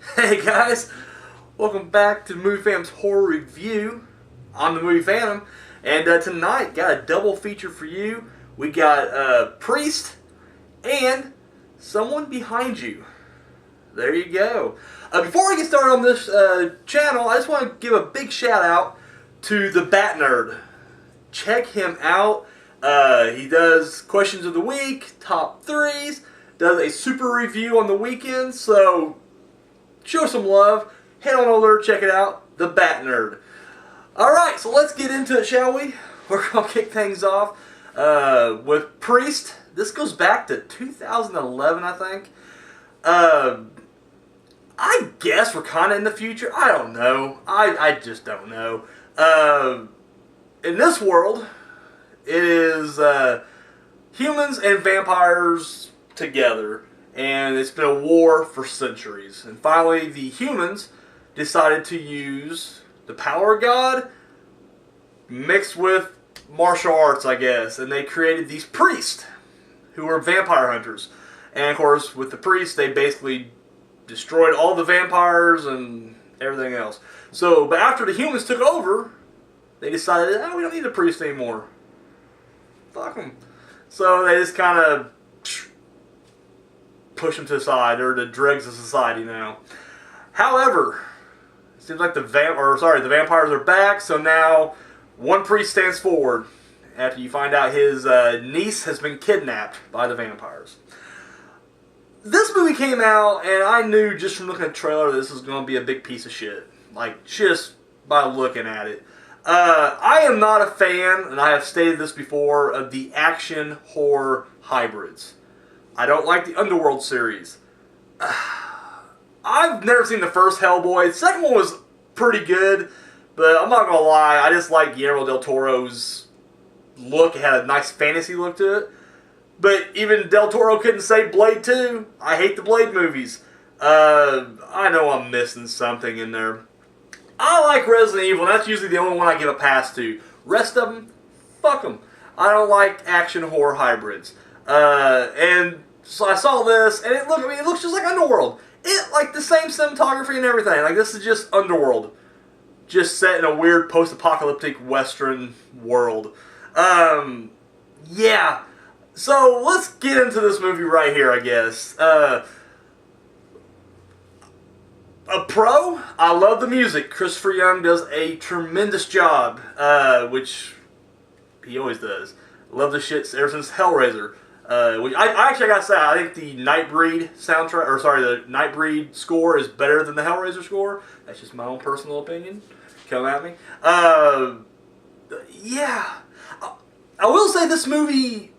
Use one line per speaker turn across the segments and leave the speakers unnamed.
Hey guys, welcome back to Movie Phantom's horror review. I'm the Movie Phantom, and tonight got a double feature for you. We got Priest and Someone Behind You. There you go. Before we get started on this channel, I just want to give a big shout out to the Bat Nerd. Check him out. He does questions of the week, top threes, does a super review on the weekends, so show some love. Head on over, check it out. The Bat Nerd. Alright, so let's get into it, shall we? We're going to kick things off with Priest. This goes back to 2011, I think. I guess we're kind of in the future. I don't know. I just don't know. In this world, it is humans and vampires together. And it's been a war for centuries. And finally, the humans decided to use the power of God mixed with martial arts, I guess. And they created these priests who were vampire hunters. And of course, with the priests, they basically destroyed all the vampires and everything else. So, but after the humans took over, they decided, oh, we don't need the priests anymore. Fuck them. So they just kind of push them to the side, or the dregs of society now. However, it seems like the vampires are back, so now one priest stands forward after you find out his niece has been kidnapped by the vampires. This movie came out, and I knew just from looking at the trailer this was going to be a big piece of shit. Like, just by looking at it. I am not a fan, and I have stated this before, of the action horror hybrids. I don't like the Underworld series. I've never seen the first Hellboy. The second one was pretty good, but I'm not going to lie, I just like Guillermo del Toro's look. It had a nice fantasy look to it. But even Del Toro couldn't say Blade 2. I hate the Blade movies. I know I'm missing something in there. I like Resident Evil, and that's usually the only one I give a pass to. Rest of them, fuck them. I don't like action horror hybrids. And so I saw this, and it looks just like Underworld. It, like, the same cinematography and everything. Like, this is just Underworld. Just set in a weird post-apocalyptic western world. Yeah. So, let's get into this movie right here, I guess. A pro, I love the music. Christopher Young does a tremendous job, which he always does. Love the shit ever since Hellraiser. Which I gotta say, I think the Nightbreed soundtrack, or sorry, the Nightbreed score is better than the Hellraiser score. That's just my own personal opinion. Come at me. Yeah. I will say this movie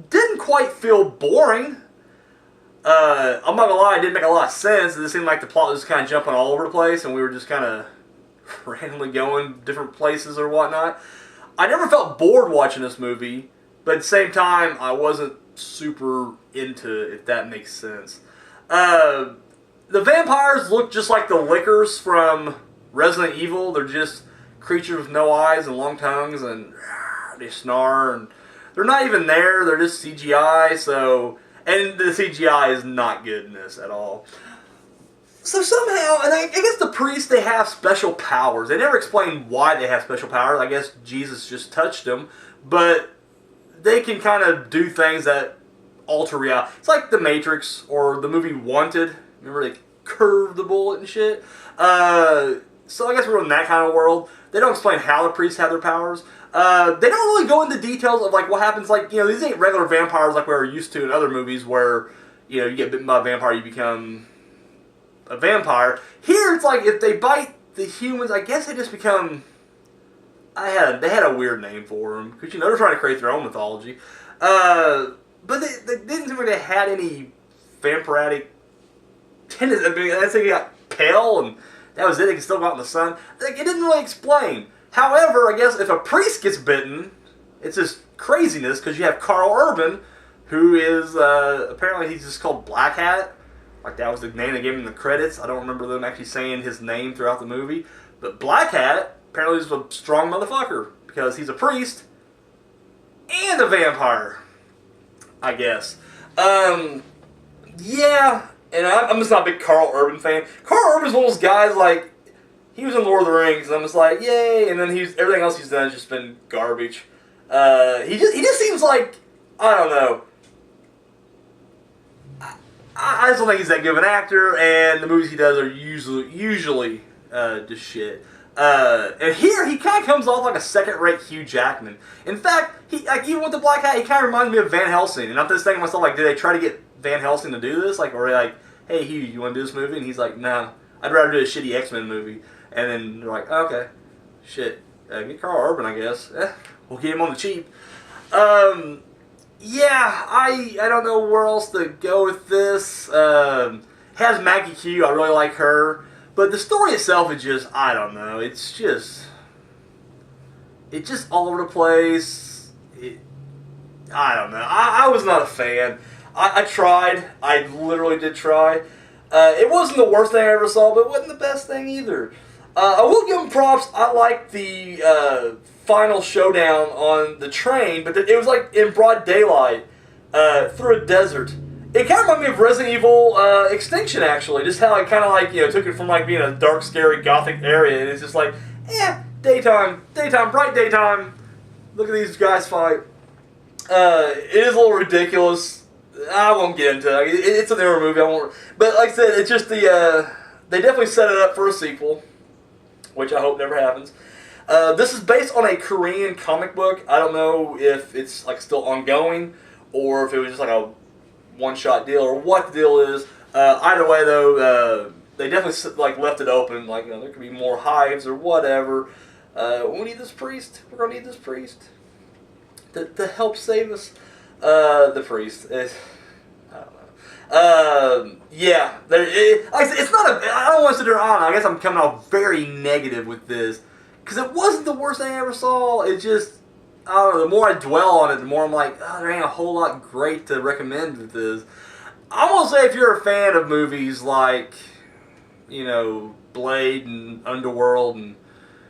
didn't quite feel boring. I'm not gonna lie, it didn't make a lot of sense. It just seemed like the plot was kind of jumping all over the place, and we were just kind of randomly going different places or whatnot. I never felt bored watching this movie, but at the same time, I wasn't super into it, if that makes sense. The vampires look just like the Lickers from Resident Evil. They're just creatures with no eyes and long tongues, and they snarl, and they're not even there. They're just CGI, so... And the CGI is not good in this at all. So somehow, and I guess the priests, they have special powers. They never explain why they have special powers. I guess Jesus just touched them, but they can kind of do things that alter reality. It's like The Matrix or the movie Wanted. Remember they curved the bullet and shit? So I guess we're in that kind of world. They don't explain how the priests have their powers. They don't really go into details of like what happens. Like, you know, these ain't regular vampires like we're used to in other movies where, you know, you get bitten by a vampire, you become a vampire. Here it's like if they bite the humans, I guess they just become... They had a weird name for them, because, you know, they're trying to create their own mythology. But they didn't seem like they had any vampiric tendencies. I mean, I think they got pale, and that was it. They could still go out in the sun. Like, it didn't really explain. However, I guess if a priest gets bitten, it's just craziness, because you have Carl Urban, who is, apparently he's just called Black Hat. Like, that was the name they gave him in the credits. I don't remember them actually saying his name throughout the movie. But Black Hat apparently is a strong motherfucker, because he's a priest and a vampire, I guess. Yeah, and I'm just not a big Carl Urban fan. Carl Urban's one of those guys, like, he was in Lord of the Rings, and I'm just like, yay, and then everything else he's done has just been garbage. He just seems like, I don't know. I just don't think he's that good of an actor, and the movies he does are usually just shit. And here, he kind of comes off like a second-rate Hugh Jackman. In fact, even with the black hat, he kind of reminds me of Van Helsing. And I'm just thinking to myself, like, did they try to get Van Helsing to do this? Like, or like, hey, Hugh, you want to do this movie? And he's like, nah, I'd rather do a shitty X-Men movie. And then they're like, oh, okay, shit, get Carl Urban, I guess. We'll get him on the cheap. Yeah, I don't know where else to go with this. Has Maggie Q, I really like her. But the story itself is just, I don't know, it's just all over the place. I don't know. I was not a fan. I tried. I literally did try. It wasn't the worst thing I ever saw, but it wasn't the best thing either. I will give them props. I like the final showdown on the train, but it was like in broad daylight through a desert. It kind of reminded me of Resident Evil Extinction, actually. Just how it kind of like, took it from like being a dark, scary, gothic area, and it's just like, daytime, bright daytime. Look at these guys fight. It is a little ridiculous. I won't get into it. It's a newer movie. I won't. But like I said, it's just they definitely set it up for a sequel, which I hope never happens. This is based on a Korean comic book. I don't know if it's like still ongoing or if it was just like a one-shot deal or what the deal is. Either way, though, they definitely like left it open. Like, there could be more hives or whatever. We need this priest. We're gonna need this priest to help save us. The priest. I don't know. Yeah, it's not a. I don't want to sit there on. I guess I'm coming off very negative with this because it wasn't the worst thing I ever saw. It just, I don't know. The more I dwell on it, the more I'm like, there ain't a whole lot great to recommend with this. I'm gonna say if you're a fan of movies like, Blade and Underworld and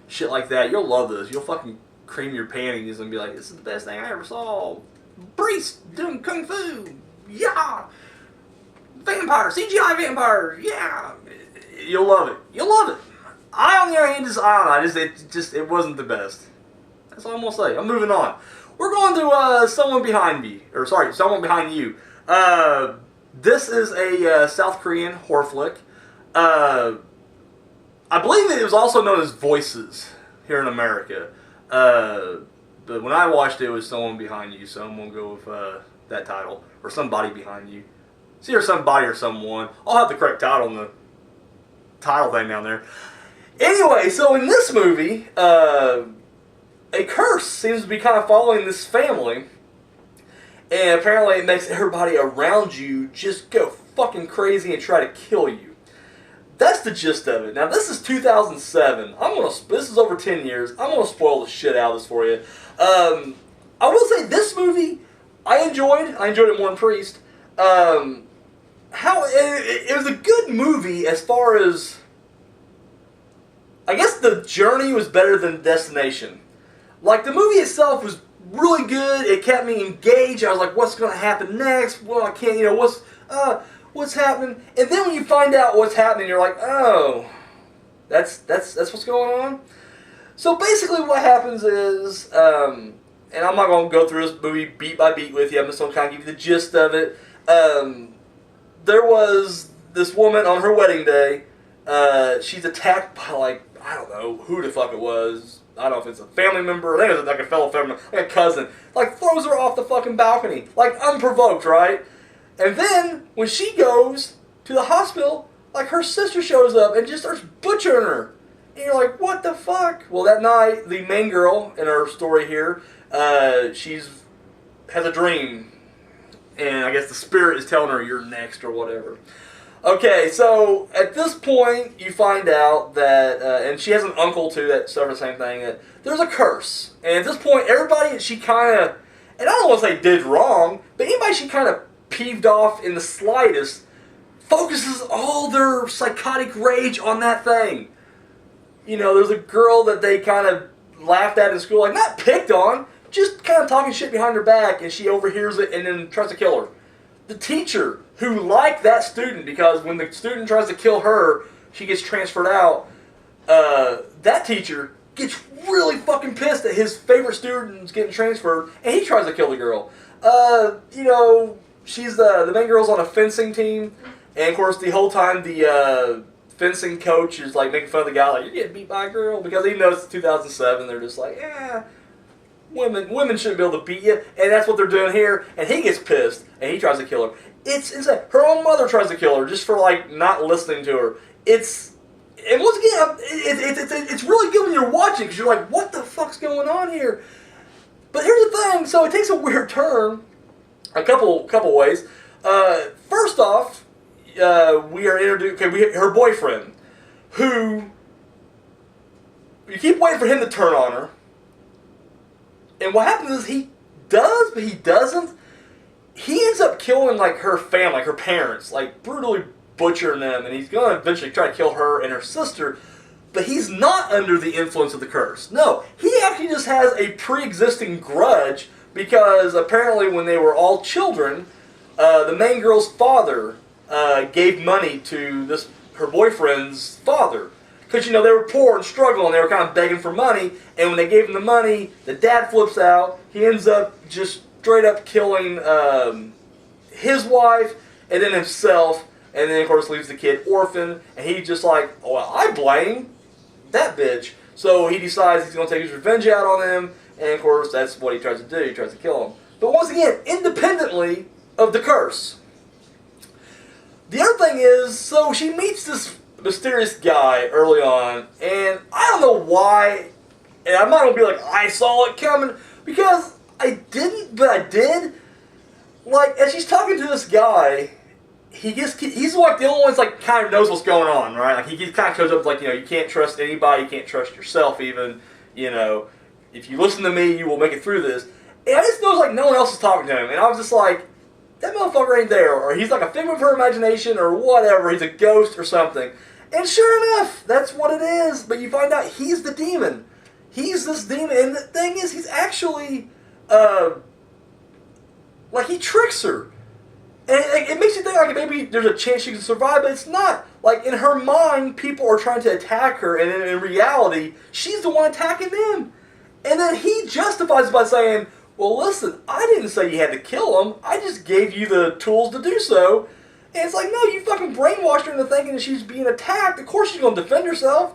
shit like that, you'll love this. You'll fucking cream your panties and be like, this is the best thing I ever saw. Priest doing kung fu, yeah. Vampire, CGI vampires, yeah. You'll love it. You'll love it. I, on the other hand, it wasn't the best. That's all I'm gonna say. I'm moving on. We're going to Someone Behind Me, Someone Behind You. This is a South Korean horror flick. I believe it was also known as Voices here in America. But when I watched it, it was Someone Behind You, so I'm going to go with that title. Or Somebody Behind You. It's either Somebody or Someone. I'll have the correct title on the title thing down there. Anyway, so in this movie, a curse seems to be kind of following this family. And apparently it makes everybody around you just go fucking crazy and try to kill you. That's the gist of it. Now, this is 2007. This is over 10 years. I'm going to spoil the shit out of this for you. I will say this movie, I enjoyed it more than Priest. It was a good movie as far as, I guess the journey was better than Destination. Like, the movie itself was really good. It kept me engaged. I was like, what's going to happen next? Well, I can't, what's happening? And then when you find out what's happening, you're like, oh, that's what's going on? So basically what happens is, and I'm not going to go through this movie beat by beat with you, I'm just going to kind of give you the gist of it. There was this woman on her wedding day, she's attacked by, I don't know who the fuck it was. I don't know if it's a family member, I think it was like a fellow family member, like a cousin. Throws her off the fucking balcony, unprovoked, right? And then, when she goes to the hospital, her sister shows up and just starts butchering her. And you're like, what the fuck? Well, that night, the main girl in our story here, has a dream. And I guess the spirit is telling her you're next or whatever. Okay, so at this point, you find out that, and she has an uncle too that suffered the same thing, that there's a curse. And at this point, everybody she kind of, and I don't want to say did wrong, but anybody she kind of peeved off in the slightest focuses all their psychotic rage on that thing. There's a girl that they kind of laughed at in school, not picked on, just kind of talking shit behind her back, and she overhears it and then tries to kill her. the teacher who liked that student because when the student tries to kill her, she gets transferred out. That teacher gets really fucking pissed that his favorite student's getting transferred, and he tries to kill the girl. She's the main girl's on a fencing team, and of course the whole time the fencing coach is like making fun of the guy, like, you're getting beat by a girl, because even though it's 2007, they're just like, women shouldn't be able to beat you, and that's what they're doing here. And he gets pissed, and he tries to kill her. It's insane. Her own mother tries to kill her just for like not listening to her. And once again, it's really good when you're watching because you're like, what the fuck's going on here? But here's the thing. So it takes a weird turn, a couple ways. First off, we are introduced. Okay, her boyfriend, who you keep waiting for him to turn on her. And what happens is he does, but he doesn't. He ends up killing like her family, like her parents, like brutally butchering them, and he's going to eventually try to kill her and her sister. But he's not under the influence of the curse. No, he actually just has a pre-existing grudge because apparently when they were all children, the main girl's father gave money to her boyfriend's father. Because, they were poor and struggling, they were kind of begging for money, and when they gave him the money, the dad flips out, he ends up just straight up killing his wife, and then himself, and then of course leaves the kid orphan, and he's just like, oh, well, I blame that bitch. So he decides he's going to take his revenge out on him, and of course that's what he tries to do, he tries to kill him. But once again, independently of the curse. The other thing is, so she meets this mysterious guy early on, and I don't know why, and I'm not going to be like, I saw it coming, because I didn't, but I did. Like, as she's talking to this guy, he's like the only one that's like kind of knows what's going on, right? Like, he kind of shows up like, you can't trust anybody, you can't trust yourself even, if you listen to me, you will make it through this. And I just noticed like no one else is talking to him, and I was just like, that motherfucker ain't there, or he's like a figment of her imagination, or whatever, he's a ghost or something. And sure enough, that's what it is. But you find out he's the demon. He's this demon. And the thing is, he's actually, like, he tricks her. And it makes you think, like, maybe there's a chance she can survive, but it's not. Like, in her mind, people are trying to attack her, and in reality, she's the one attacking them. And then he justifies it by saying, well, listen, I didn't say you had to kill him. I just gave you the tools to do so. And it's like, no, you fucking brainwashed her into thinking that she's being attacked. Of course she's going to defend herself.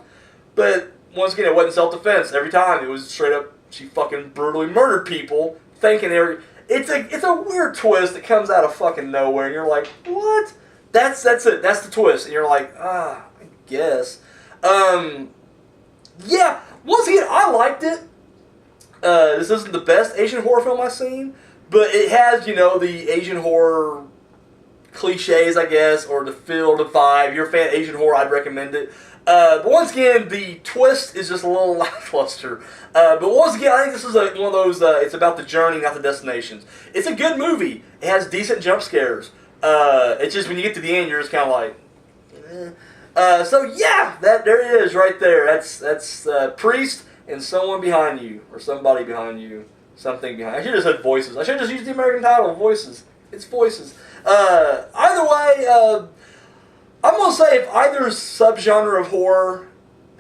But once again, it wasn't self-defense. Every time, it was straight up, she fucking brutally murdered people, thinking they were... It's a weird twist that comes out of fucking nowhere, and you're like, what? That's it. That's the twist. And you're like, I guess. Yeah, once again, I liked it. This isn't the best Asian horror film I've seen, but it has, the Asian horror cliches, I guess, or the feel, the vibe. If you're a fan of Asian horror, I'd recommend it. But once again, the twist is just a little lackluster. But once again, I think this is one of those, it's about the journey, not the destinations. It's a good movie. It has decent jump scares. It's just when you get to the end, you're just kind of like, eh. So yeah, there it is right there. That's Priest and someone behind you, or somebody behind you, something behind. I should have said Voices. I should have just used the American title, Voices. It's Voices. Either way, I'm going to say if either subgenre of horror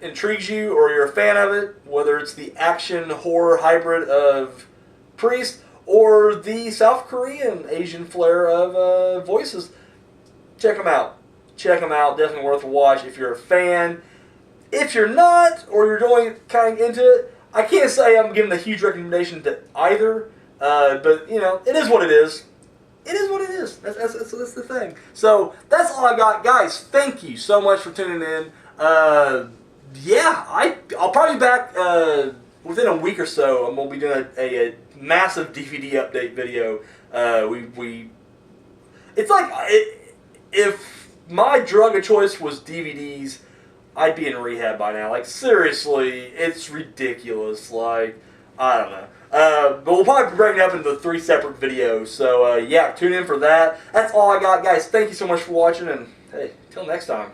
intrigues you or you're a fan of it, whether it's the action horror hybrid of Priest or the South Korean Asian flair of Voices, check them out. Check them out. Definitely worth a watch if you're a fan. If you're not, or you're going kind of into it, I can't say I'm giving a huge recommendation to either, but, it is what it is. It is what it is. That's the thing. So, that's all I got. Guys, thank you so much for tuning in. Yeah, I'll probably be back within a week or so. I'm going to be doing a massive DVD update video. It's like, if my drug of choice was DVDs, I'd be in rehab by now. Like, seriously, it's ridiculous. Like, I don't know. But we'll probably break it up into 3 separate videos. So, yeah, tune in for that. That's all I got, guys. Thank you so much for watching, and hey, till next time.